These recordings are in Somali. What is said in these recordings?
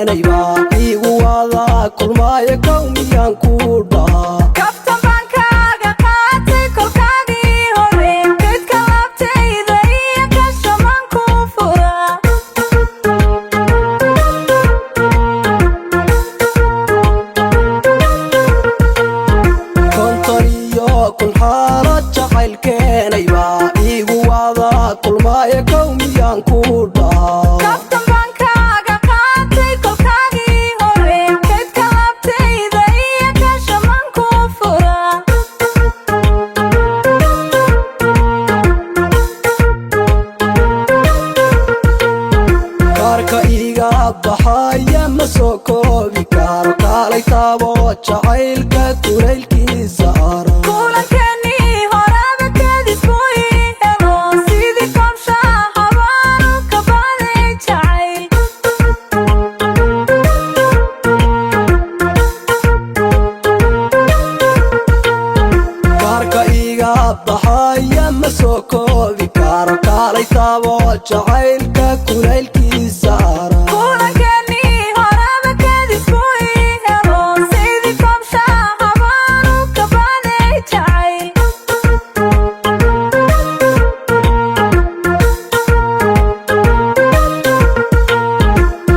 keenay baa igu wada kulmaya qowmiyan ku dhaha kaftan baan kaaga qaatay kolkaagii hore geedka laabtayda iyo kashaman ku fura konton iyo kun xaalad jacayl keenay baa igu wada kulmaya qowmiyan ku dhaha kaftan baan kaaga qaatay kolkaagii hore geedka laabtayda iyo kashaman ku fura kaarka iga baxaya ma soo koobi karo kaalay taabo jacaylka kulaylkiisa ara kulankeenii horaba kadis buu ii helo sidii koobshaha habaanu ka baaday jacayl kaarka iga baxaya ma soo koobi karo kaalay taabo jacaylka kulaylkiisa ara kulankeenii horaba kadis buu ii helo sidii koobshaha habaanu ka baaday jacayl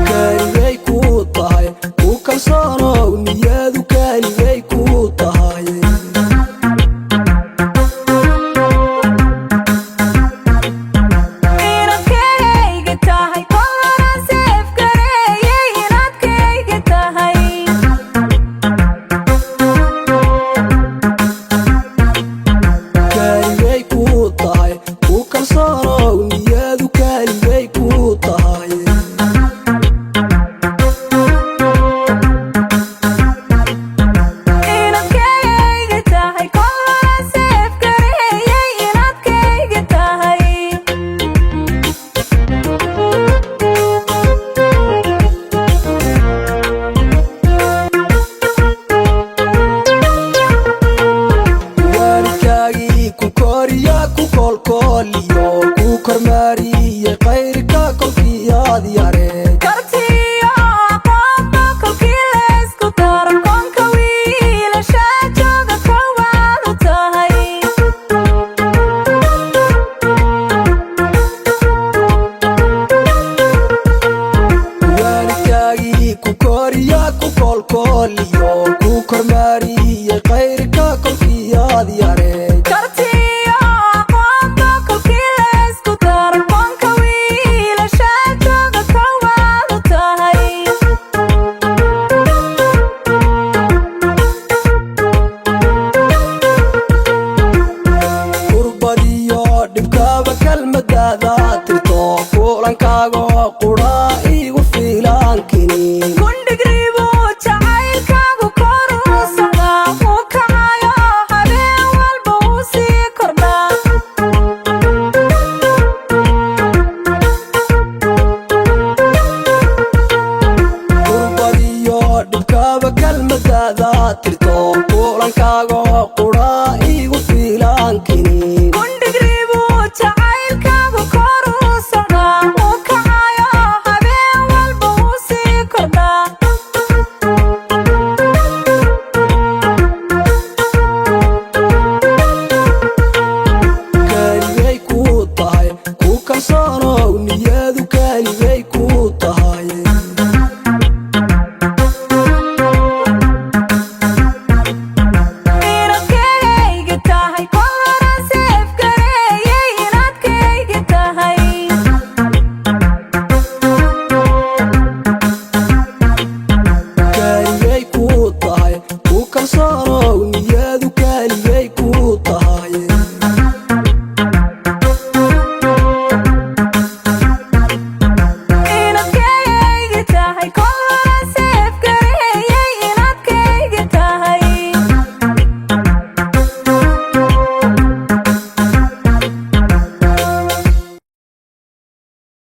kaligay ku tahay ku kalsoonow niyadu kaligay ku tahay inaad kayga tahay kolana seef gareeyay inaad kayga tahay kaligay ku tahay ku kalsoonow niyadu kaligay ku tahay inaad kayga tahay kolana seef gareeyay inaad kayga tahay waalidkaagii ku koriya ku koolkooliyo ku kormaariyey qayrka kolkii aad yareen kartiyo aqoonba kolkii laysku daro koonka wiilasha jooga koowaad u tahay waalidkaagii ku koriya ku koolkooliyo